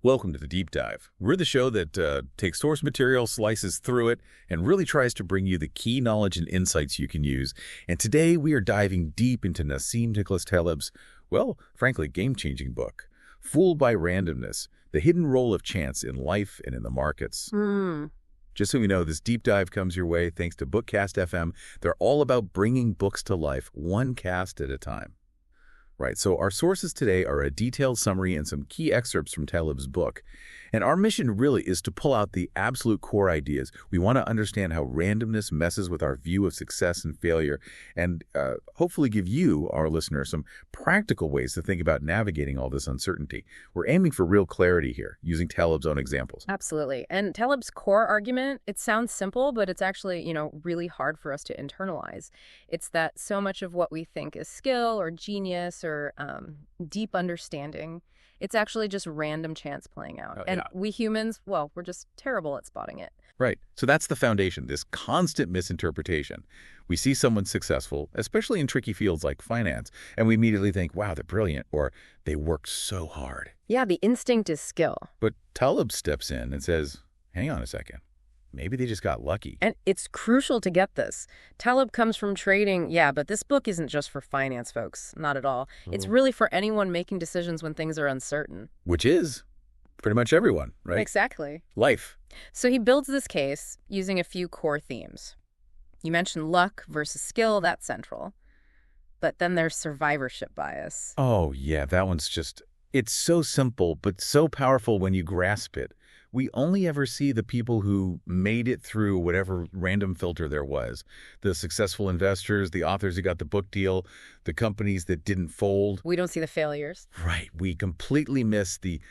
Welcome to the Deep Dive. We're the show that takes source material, slices through it, and really tries to bring you the key knowledge and insights you can use. And today we are diving deep into Nassim Nicholas Taleb's, well, frankly, game-changing book, Fooled by Randomness, The Hidden Role of Chance in Life and in the Markets. Just so we know, this deep dive comes your way thanks to BookCast FM. They're all about bringing books to life, one cast at a time. Right, so our sources today are a detailed summary and some key excerpts from Taleb's book. And our mission really is to pull out the absolute core ideas. We want to understand how randomness messes with our view of success and failure, and hopefully give you, our listener, some practical ways to think about navigating all this uncertainty. We're aiming for real clarity here, using Taleb's own examples. Absolutely. And Taleb's core argument, it sounds simple, but it's actually, really hard for us to internalize. It's that so much of what we think is skill or genius or deep understanding, it's actually just random chance playing out. And we humans, well, we're just terrible at spotting it. Right. So that's the foundation, this constant misinterpretation. We see someone successful, especially in tricky fields like finance, and we immediately think, wow, they're brilliant, or they worked so hard. Yeah, the instinct is skill. But Taleb steps in and says, hang on a second. Maybe they just got lucky. And it's crucial to get this. Taleb comes from trading, but this book isn't just for finance folks. Not at all. It's really for anyone making decisions when things are uncertain. Which is pretty much everyone, right? Exactly. Life. So he builds this case using a few core themes. You mentioned luck versus skill, that's central. But then there's survivorship bias. Oh, yeah, that one's just, it's so simple, but so powerful when you grasp it. We only ever see the people who made it through whatever random filter there was. The successful investors, the authors who got the book deal, the companies that didn't fold. We don't see the failures. Right. We completely miss the,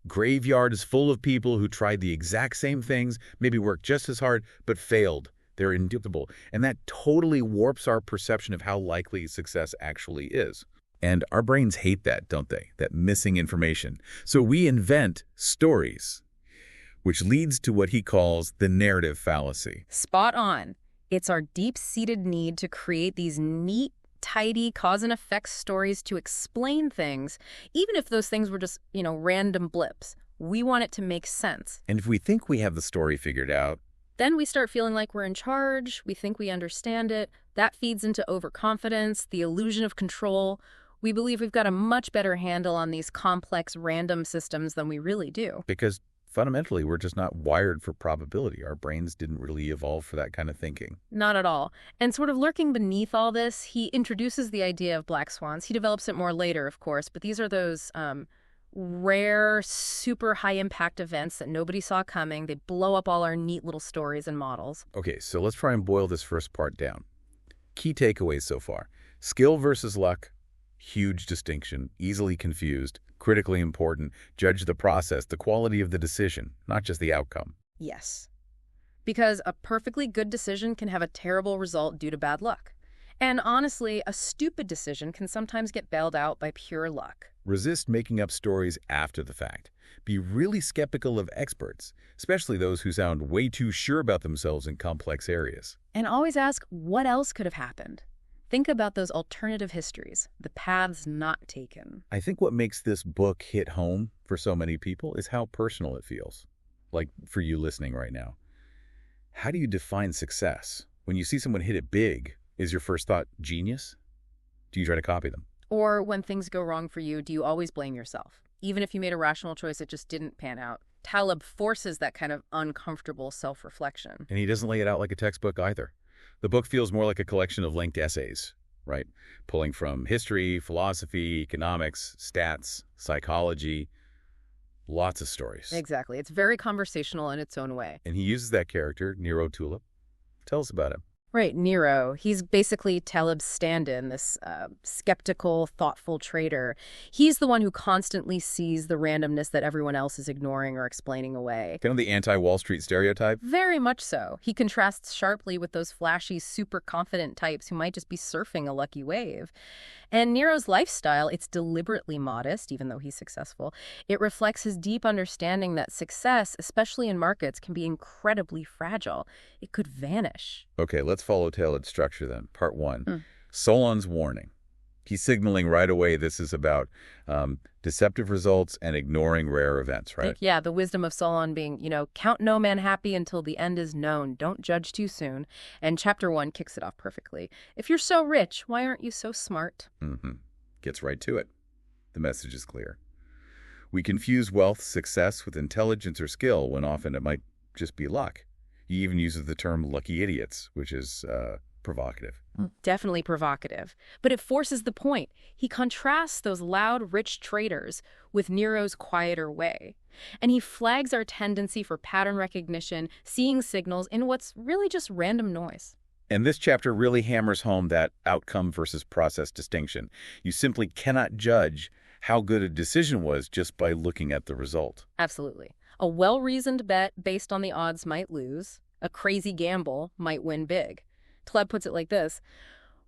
graveyard is full of people who tried the exact same things, maybe worked just as hard, but failed. They're indubitable. And that totally warps our perception of how likely success actually is. And our brains hate that, don't they? That missing information. So we invent stories, which leads to what he calls the narrative fallacy. Spot on. It's our deep-seated need to create these neat, tidy cause and effect stories to explain things, even if those things were just, random blips. We want it to make sense. And if we think we have the story figured out, then we start feeling like we're in charge. We think we understand it. That feeds into overconfidence, the illusion of control. We believe we've got a much better handle on these complex random systems than we really do. Because fundamentally, we're just not wired for probability. Our brains didn't really evolve for that kind of thinking. Not at all. And sort of lurking beneath all this, he introduces the idea of black swans. He develops it more later, of course, but these are those rare, super high-impact events that nobody saw coming. They blow up all our neat little stories and models. Okay, so let's try and boil this first part down. Key takeaways so far. Skill versus luck. Huge distinction, easily confused, critically important. Judge the process, the quality of the decision, not just the outcome. Yes. Because a perfectly good decision can have a terrible result due to bad luck. And honestly, a stupid decision can sometimes get bailed out by pure luck. Resist making up stories after the fact. Be really skeptical of experts, especially those who sound way too sure about themselves in complex areas. And always ask, what else could have happened? Think about those alternative histories, the paths not taken. I think what makes this book hit home for so many people is how personal it feels. Like for you listening right now. How do you define success? When you see someone hit it big, is your first thought genius? Do you try to copy them? Or when things go wrong for you, do you always blame yourself? Even if you made a rational choice, it just didn't pan out. Taleb forces that kind of uncomfortable self-reflection. And he doesn't lay it out like a textbook either. The book feels more like a collection of linked essays, right? Pulling from history, philosophy, economics, stats, psychology, lots of stories. Exactly. It's very conversational in its own way. And he uses that character, Nero Tulip. Tell us about him. Right, Nero. He's basically Taleb's stand-in, this skeptical, thoughtful trader. He's the one who constantly sees the randomness that everyone else is ignoring or explaining away. Kind of the anti-Wall Street stereotype? Very much so. He contrasts sharply with those flashy, super confident types who might just be surfing a lucky wave. And Nero's lifestyle, it's deliberately modest, even though he's successful. It reflects his deep understanding that success, especially in markets, can be incredibly fragile. It could vanish. Okay, let's follow Taleb's structure then. Part 1. Solon's warning. He's signaling right away this is about deceptive results, and ignoring rare events, right? Yeah, the wisdom of Solon being, count no man happy until the end is known. Don't judge too soon. And chapter 1 kicks it off perfectly. If you're so rich, why aren't you so smart? Gets right to it. The message is clear. We confuse wealth, success with intelligence or skill when often it might just be luck. He even uses the term lucky idiots, which is provocative. Definitely provocative. But it forces the point. He contrasts those loud, rich traders with Nero's quieter way. And he flags our tendency for pattern recognition, seeing signals in what's really just random noise. And this chapter really hammers home that outcome versus process distinction. You simply cannot judge how good a decision was just by looking at the result. Absolutely. A well-reasoned bet based on the odds might lose. A crazy gamble might win big. Taleb puts it like this: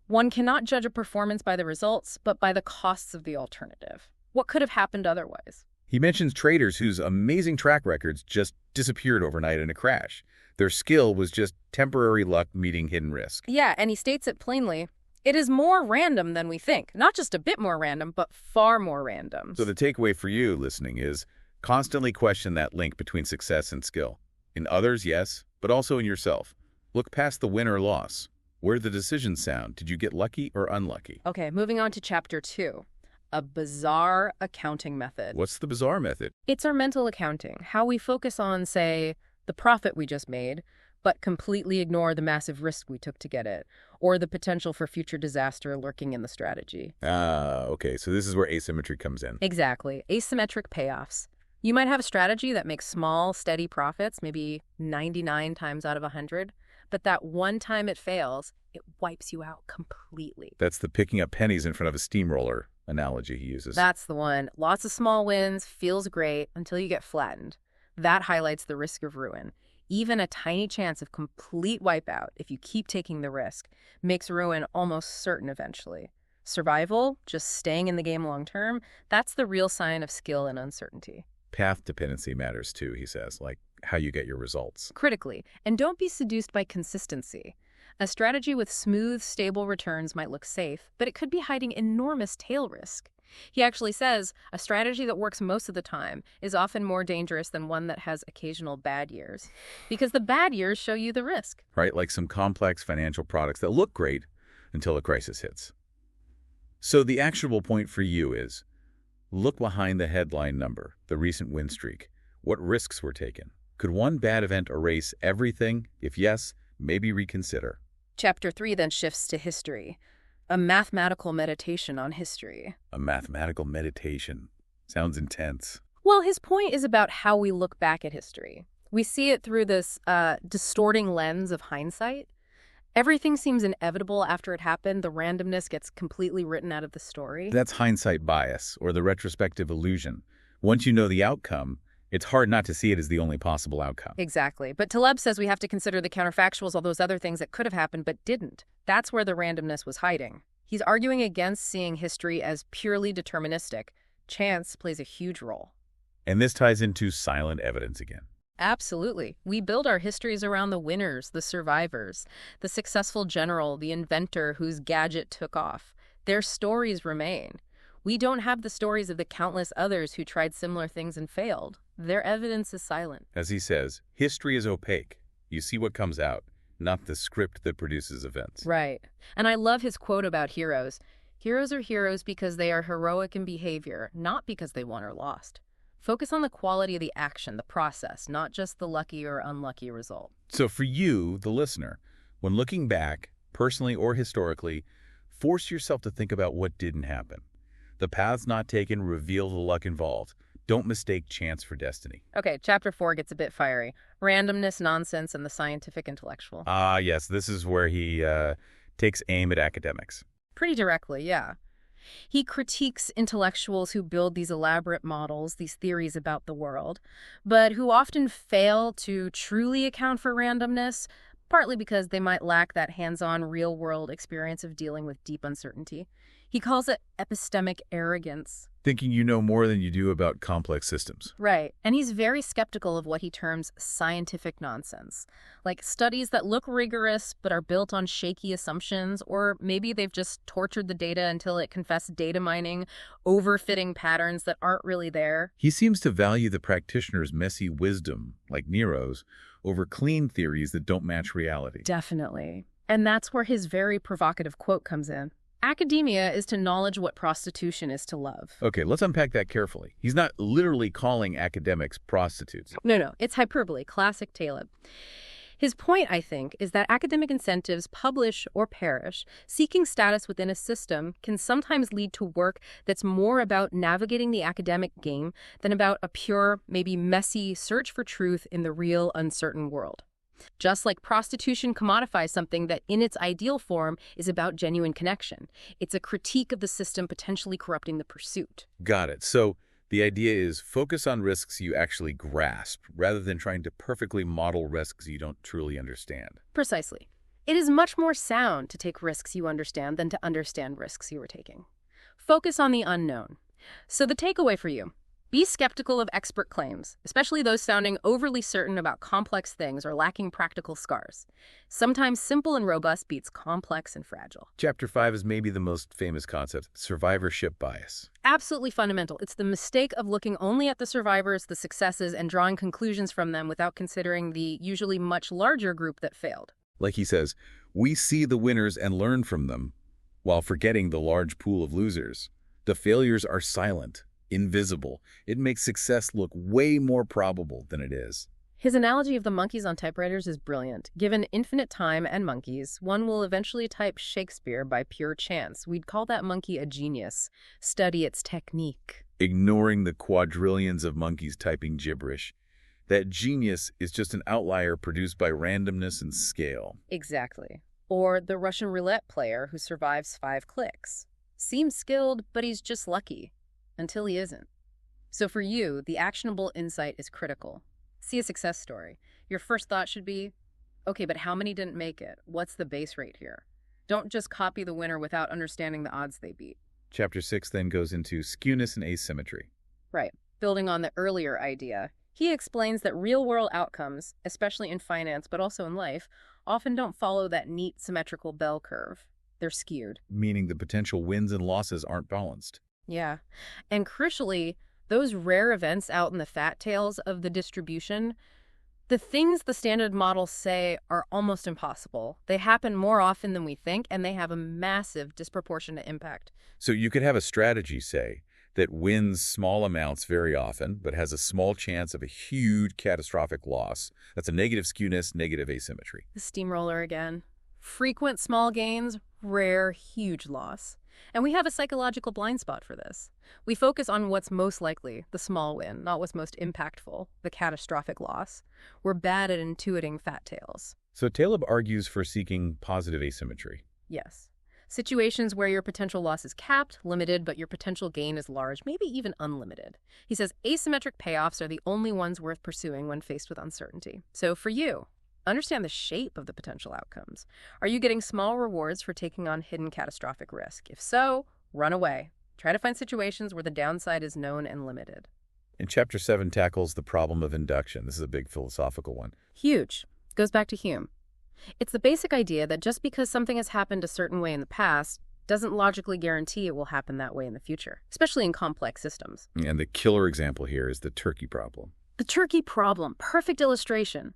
one cannot judge a performance by the results, but by the costs of the alternative. What could have happened otherwise? He mentions traders whose amazing track records just disappeared overnight in a crash. Their skill was just temporary luck meeting hidden risk. Yeah, and he states it plainly. It is more random than we think. Not just a bit more random, but far more random. So the takeaway for you listening is constantly question that link between success and skill. In others, yes, but also in yourself. Look past the win or loss. Where the decisions sound, did you get lucky or unlucky? Okay, moving on to chapter 2. A bizarre accounting method. What's the bizarre method? It's our mental accounting. How we focus on, say, the profit we just made, but completely ignore the massive risk we took to get it, or the potential for future disaster lurking in the strategy. Okay, so this is where asymmetry comes in. Exactly. Asymmetric payoffs. You might have a strategy that makes small, steady profits, maybe 99 times out of 100, but that one time it fails, it wipes you out completely. That's the picking up pennies in front of a steamroller analogy he uses. That's the one. Lots of small wins, feels great, until you get flattened. That highlights the risk of ruin. Even a tiny chance of complete wipeout, if you keep taking the risk, makes ruin almost certain eventually. Survival, just staying in the game long term, that's the real sign of skill and uncertainty. Path dependency matters too, he says, like how you get your results. Critically, and don't be seduced by consistency. A strategy with smooth, stable returns might look safe, but it could be hiding enormous tail risk. He actually says a strategy that works most of the time is often more dangerous than one that has occasional bad years, because the bad years show you the risk. Right, like some complex financial products that look great until a crisis hits. So the actionable point for you is, look behind the headline number, the recent win streak. What risks were taken? Could one bad event erase everything? If yes, maybe reconsider. Chapter 3 then shifts to history. A mathematical meditation on history. A mathematical meditation. Sounds intense. Well, his point is about how we look back at history. We see it through this distorting lens of hindsight. Everything seems inevitable after it happened. The randomness gets completely written out of the story. That's hindsight bias, or the retrospective illusion. Once you know the outcome, it's hard not to see it as the only possible outcome. Exactly. But Taleb says we have to consider the counterfactuals, all those other things that could have happened but didn't. That's where the randomness was hiding. He's arguing against seeing history as purely deterministic. Chance plays a huge role. And this ties into silent evidence again. Absolutely. We build our histories around the winners, the survivors, the successful general, the inventor whose gadget took off. Their stories remain. We don't have the stories of the countless others who tried similar things and failed. Their evidence is silent. As he says, history is opaque. You see what comes out, not the script that produces events. Right. And I love his quote about heroes. Heroes are heroes because they are heroic in behavior, not because they won or lost. Focus on the quality of the action, the process, not just the lucky or unlucky result. So for you, the listener, when looking back, personally or historically, force yourself to think about what didn't happen. The paths not taken reveal the luck involved. Don't mistake chance for destiny. Okay, chapter 4 gets a bit fiery. Randomness, nonsense, and the scientific intellectual. Yes, this is where he takes aim at academics. Pretty directly, yeah. He critiques intellectuals who build these elaborate models, these theories about the world, but who often fail to truly account for randomness, partly because they might lack that hands-on real-world experience of dealing with deep uncertainty. He calls it epistemic arrogance. Thinking you know more than you do about complex systems. Right. And he's very skeptical of what he terms scientific nonsense, like studies that look rigorous but are built on shaky assumptions, or maybe they've just tortured the data until it confessed data mining, overfitting patterns that aren't really there. He seems to value the practitioner's messy wisdom, like Nero's, over clean theories that don't match reality. Definitely. And that's where his very provocative quote comes in. Academia is to knowledge what prostitution is to love. Okay, let's unpack that carefully. He's not literally calling academics prostitutes. No, it's hyperbole, classic Taleb. His point, I think, is that academic incentives, publish or perish, seeking status within a system can sometimes lead to work that's more about navigating the academic game than about a pure, maybe messy search for truth in the real, uncertain world. Just like prostitution commodifies something that in its ideal form is about genuine connection. It's a critique of the system potentially corrupting the pursuit. Got it. So the idea is focus on risks you actually grasp, rather than trying to perfectly model risks you don't truly understand. Precisely. It is much more sound to take risks you understand than to understand risks you are taking. Focus on the unknown. So the takeaway for you: be skeptical of expert claims, especially those sounding overly certain about complex things or lacking practical scars. Sometimes simple and robust beats complex and fragile. Chapter 5 is maybe the most famous concept, survivorship bias. Absolutely fundamental. It's the mistake of looking only at the survivors, the successes, and drawing conclusions from them without considering the usually much larger group that failed. Like he says, we see the winners and learn from them, while forgetting the large pool of losers. The failures are silent, invisible. It makes success look way more probable than it is. His analogy of the monkeys on typewriters is brilliant. Given infinite time and monkeys, one will eventually type Shakespeare by pure chance. We'd call that monkey a genius. Study its technique. Ignoring the quadrillions of monkeys typing gibberish, that genius is just an outlier produced by randomness and scale. Exactly. Or the Russian roulette player who survives 5 clicks. Seems skilled, but he's just lucky. Until he isn't. So for you, the actionable insight is critical. See a success story. Your first thought should be, okay, but how many didn't make it? What's the base rate here? Don't just copy the winner without understanding the odds they beat. Chapter 6 then goes into skewness and asymmetry. Right. Building on the earlier idea, he explains that real-world outcomes, especially in finance but also in life, often don't follow that neat symmetrical bell curve. They're skewed. Meaning the potential wins and losses aren't balanced. Yeah. And crucially, those rare events out in the fat tails of the distribution, the things the standard models say are almost impossible. They happen more often than we think, and they have a massive disproportionate impact. So you could have a strategy, say, that wins small amounts very often, but has a small chance of a huge catastrophic loss. That's a negative skewness, negative asymmetry. The steamroller again. Frequent small gains, rare huge loss. And we have a psychological blind spot for this. We focus on what's most likely, the small win, not what's most impactful, the catastrophic loss. We're bad at intuiting fat tails. So Taleb argues for seeking positive asymmetry. Yes. Situations where your potential loss is capped, limited, but your potential gain is large, maybe even unlimited. He says asymmetric payoffs are the only ones worth pursuing when faced with uncertainty. So for you, understand the shape of the potential outcomes. Are you getting small rewards for taking on hidden catastrophic risk? If so, run away. Try to find situations where the downside is known and limited. And Chapter 7 tackles the problem of induction. This is a big philosophical one. Huge. Goes back to Hume. It's the basic idea that just because something has happened a certain way in the past doesn't logically guarantee it will happen that way in the future, especially in complex systems. And the killer example here is the turkey problem. The turkey problem. Perfect illustration.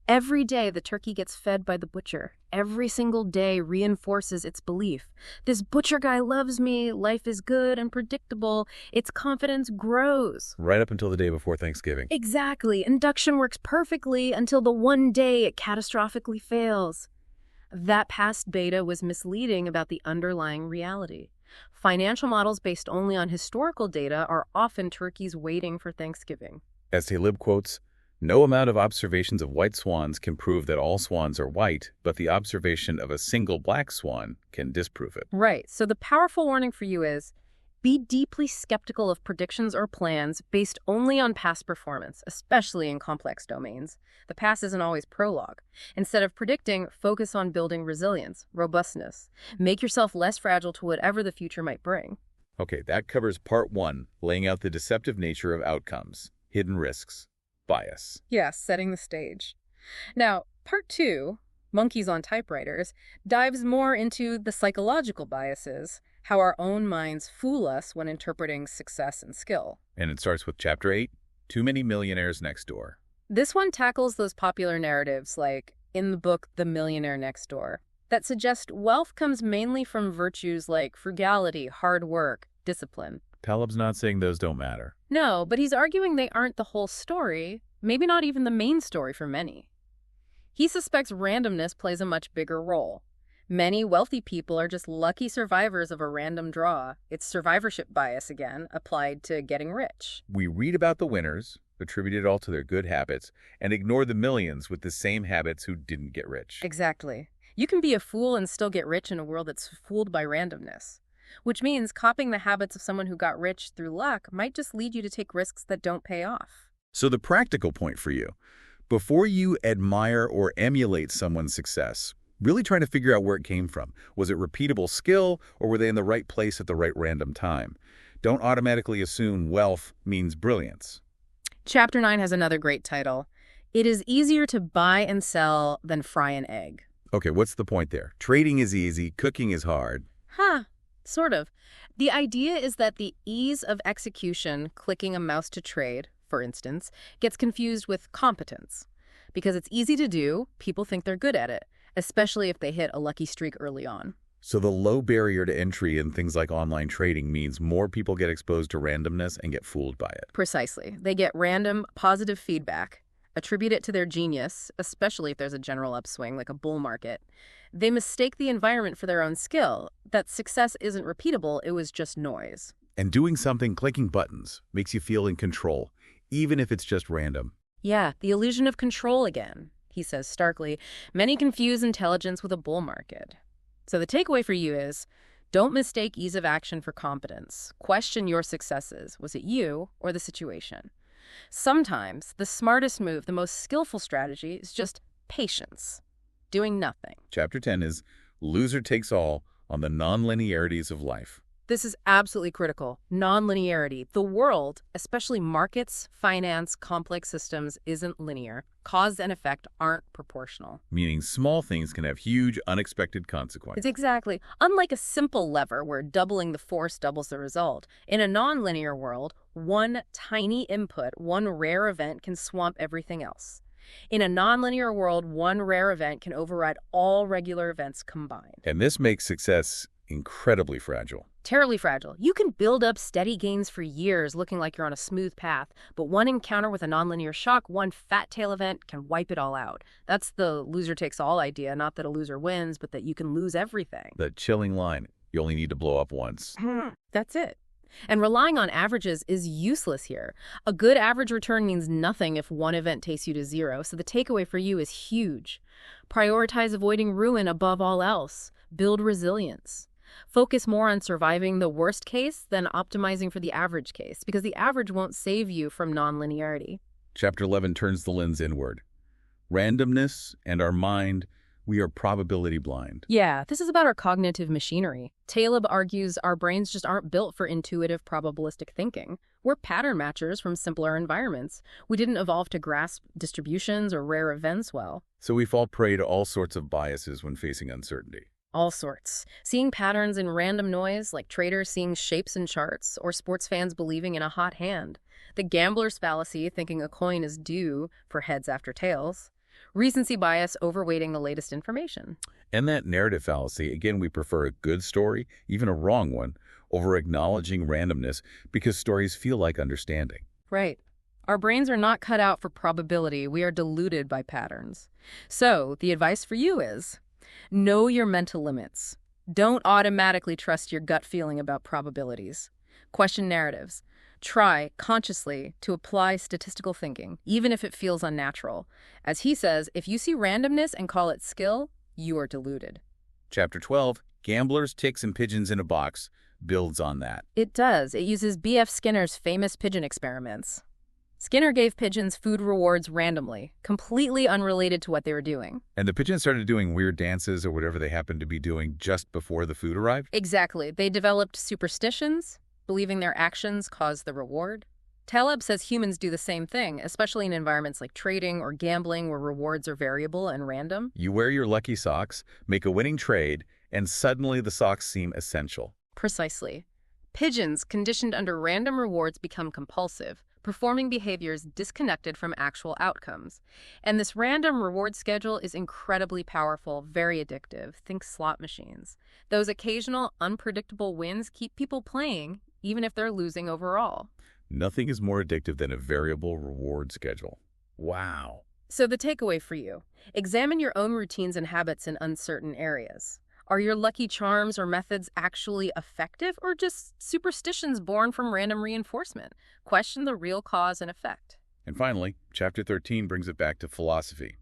Every day the turkey gets fed by the butcher. Every single day reinforces its belief. This butcher guy loves me, life is good and predictable, its confidence grows. Right up until the day before Thanksgiving. Exactly. Induction works perfectly until the one day it catastrophically fails. That past beta was misleading about the underlying reality. Financial models based only on historical data are often turkeys waiting for Thanksgiving. As Taleb quotes, no amount of observations of white swans can prove that all swans are white, but the observation of a single black swan can disprove it. Right. So the powerful warning for you is, Be deeply skeptical of predictions or plans based only on past performance, especially in complex domains. The past isn't always prologue. Instead of predicting, focus on building resilience, robustness. Make yourself less fragile to whatever the future might bring. Okay, that covers part 1, laying out the deceptive nature of outcomes, hidden risks, bias. Yes, setting the stage. Now, part 2, Monkeys on Typewriters, dives more into the psychological biases, how our own minds fool us when interpreting success and skill. And it starts with Chapter 8, Too Many Millionaires Next Door. This one tackles those popular narratives, like in the book The Millionaire Next Door, that suggest wealth comes mainly from virtues like frugality, hard work, discipline. Taleb's not saying those don't matter. No, but he's arguing they aren't the whole story, maybe not even the main story for many. He suspects randomness plays a much bigger role. Many wealthy people are just lucky survivors of a random draw. It's survivorship bias again, applied to getting rich. We read about the winners, attribute it all to their good habits, and ignore the millions with the same habits who didn't get rich. Exactly. You can be a fool and still get rich in a world that's fooled by randomness. Which means copying the habits of someone who got rich through luck might just lead you to take risks that don't pay off. So the practical point for you, before you admire or emulate someone's success, really try to figure out where it came from. Was it repeatable skill, or were they in the right place at the right random time? Don't automatically assume wealth means brilliance. Chapter 9 has another great title. It is easier to buy and sell than fry an egg. Okay, what's the point there? Trading is easy, cooking is hard. Sort of. The idea is that the ease of execution, clicking a mouse to trade, for instance, gets confused with competence. Because it's easy to do, people think they're good at it, especially if they hit a lucky streak early on. So the low barrier to entry in things like online trading means more people get exposed to randomness and get fooled by it. Precisely. They get random, positive feedback, attribute it to their genius, especially if there's a general upswing like a bull market. They mistake the environment for their own skill, that success isn't repeatable, it was just noise. And doing something, clicking buttons, makes you feel in control, even if it's just random. Yeah, the illusion of control again, he says starkly. Many confuse intelligence with a bull market. So the takeaway for you is, don't mistake ease of action for competence. Question your successes. Was it you or the situation? Sometimes the smartest move, the most skillful strategy is just patience. Doing nothing. Chapter 10 is Loser Takes All on the Non-Linearities of Life. This is absolutely critical. Non-linearity. The world, especially markets, finance, complex systems, isn't linear. Cause and effect aren't proportional. Meaning small things can have huge, unexpected consequences. Exactly. Unlike a simple lever where doubling the force doubles the result, in a non-linear world, one tiny input, one rare event can swamp everything else. In a nonlinear world, one rare event can override all regular events combined. And this makes success incredibly fragile. Terribly fragile. You can build up steady gains for years looking like you're on a smooth path, but one encounter with a nonlinear shock, one fat tail event can wipe it all out. That's the loser takes all idea, not that a loser wins, but that you can lose everything. The chilling line, you only need to blow up once. That's it. And relying on averages is useless here. A good average return means nothing if one event takes you to zero, so the takeaway for you is huge. Prioritize avoiding ruin above all else. Build resilience. Focus more on surviving the worst case than optimizing for the average case, because the average won't save you from nonlinearity. Chapter 11 turns the lens inward. Randomness and our mind, we are probability blind. Yeah, this is about our cognitive machinery. Taleb argues our brains just aren't built for intuitive probabilistic thinking. We're pattern matchers from simpler environments. We didn't evolve to grasp distributions or rare events well. So we fall prey to all sorts of biases when facing uncertainty. All sorts. Seeing patterns in random noise, like traders seeing shapes in charts, or sports fans believing in a hot hand. The gambler's fallacy, thinking a coin is due for heads after tails. Recency bias, overweighting the latest information. And that narrative fallacy, again, we prefer a good story, even a wrong one, over acknowledging randomness because stories feel like understanding. Right. Our brains are not cut out for probability. We are deluded by patterns. So the advice for you is, know your mental limits. Don't automatically trust your gut feeling about probabilities. Question narratives. Try, consciously, to apply statistical thinking, even if it feels unnatural. As he says, if you see randomness and call it skill, you are deluded. Chapter 12, Gamblers, Ticks, and Pigeons in a Box, builds on that. It does. It uses B.F. Skinner's famous pigeon experiments. Skinner gave pigeons food rewards randomly, completely unrelated to what they were doing. And the pigeons started doing weird dances or whatever they happened to be doing just before the food arrived? Exactly. They developed superstitions, believing their actions caused the reward. Taleb says humans do the same thing, especially in environments like trading or gambling where rewards are variable and random. You wear your lucky socks, make a winning trade, and suddenly the socks seem essential. Precisely. Pigeons, conditioned under random rewards, become compulsive, performing behaviors disconnected from actual outcomes. And this random reward schedule is incredibly powerful, very addictive. Think slot machines. Those occasional, unpredictable wins keep people playing, even if they're losing overall. Nothing is more addictive than a variable reward schedule. Wow. So the takeaway for you: examine your own routines and habits in uncertain areas. Are your lucky charms or methods actually effective, or just superstitions born from random reinforcement? Question the real cause and effect. And finally, Chapter 13 brings it back to philosophy.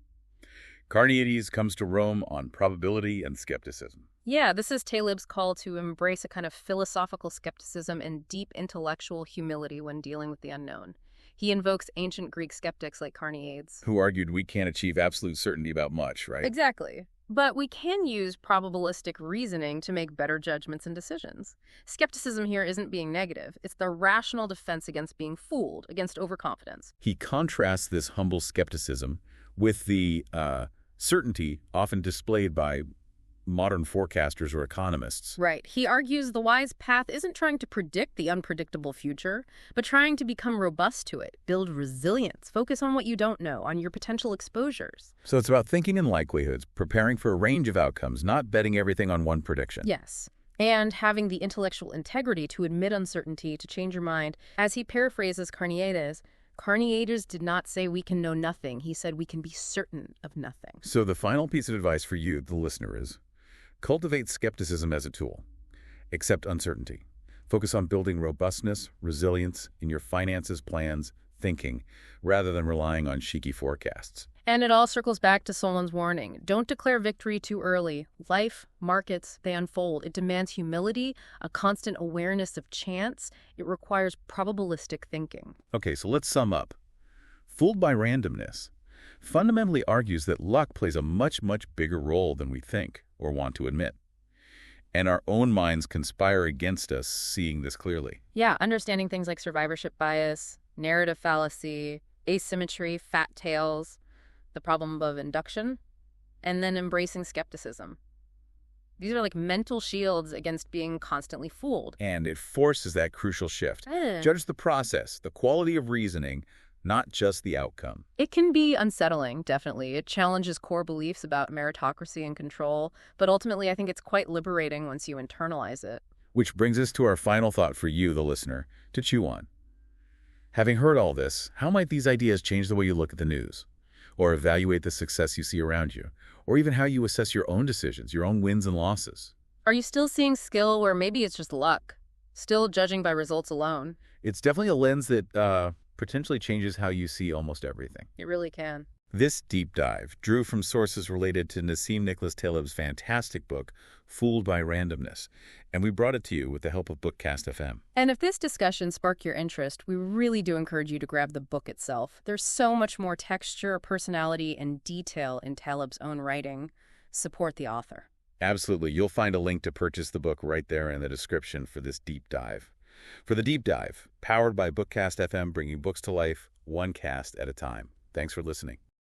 Carneades comes to Rome on probability and skepticism. Yeah, this is Taleb's call to embrace a kind of philosophical skepticism and deep intellectual humility when dealing with the unknown. He invokes ancient Greek skeptics like Carneades, Who argued we can't achieve absolute certainty about much, right? Exactly. But we can use probabilistic reasoning to make better judgments and decisions. Skepticism here isn't being negative. It's the rational defense against being fooled, against overconfidence. He contrasts this humble skepticism with the certainty often displayed by modern forecasters or economists. Right. He argues the wise path isn't trying to predict the unpredictable future, but trying to become robust to it, build resilience, focus on what you don't know, on your potential exposures. So it's about thinking in likelihoods, preparing for a range of outcomes, not betting everything on one prediction. Yes. And having the intellectual integrity to admit uncertainty, to change your mind. As he paraphrases Carneades, Carneades did not say we can know nothing. He said we can be certain of nothing. So the final piece of advice for you, the listener, is cultivate skepticism as a tool. Accept uncertainty. Focus on building robustness, resilience in your finances, plans, thinking, rather than relying on shaky forecasts. And it all circles back to Solon's warning. Don't declare victory too early. Life, markets, they unfold. It demands humility, a constant awareness of chance. It requires probabilistic thinking. Okay, so let's sum up. Fooled by randomness fundamentally argues that luck plays a much, much bigger role than we think or want to admit. And our own minds conspire against us seeing this clearly. Yeah, understanding things like survivorship bias, narrative fallacy, asymmetry, fat tails, the problem of induction, and then embracing skepticism. These are like mental shields against being constantly fooled. And it forces that crucial shift. Judge the process, the quality of reasoning, not just the outcome. It can be unsettling, definitely. It challenges core beliefs about meritocracy and control, but ultimately I think it's quite liberating once you internalize it. Which brings us to our final thought for you, the listener, to chew on. Having heard all this, how might these ideas change the way you look at the news, or evaluate the success you see around you, or even how you assess your own decisions, your own wins and losses? Are you still seeing skill where maybe it's just luck? Still judging by results alone? It's definitely a lens that potentially changes how you see almost everything. It really can. This deep dive drew from sources related to Nassim Nicholas Taleb's fantastic book, Fooled by Randomness, and we brought it to you with the help of BookCast FM. And if this discussion sparked your interest, we really do encourage you to grab the book itself. There's so much more texture, personality, and detail in Taleb's own writing. Support the author. Absolutely. You'll find a link to purchase the book right there in the description for this deep dive. For the deep dive, powered by BookCast FM, bringing books to life, one cast at a time. Thanks for listening.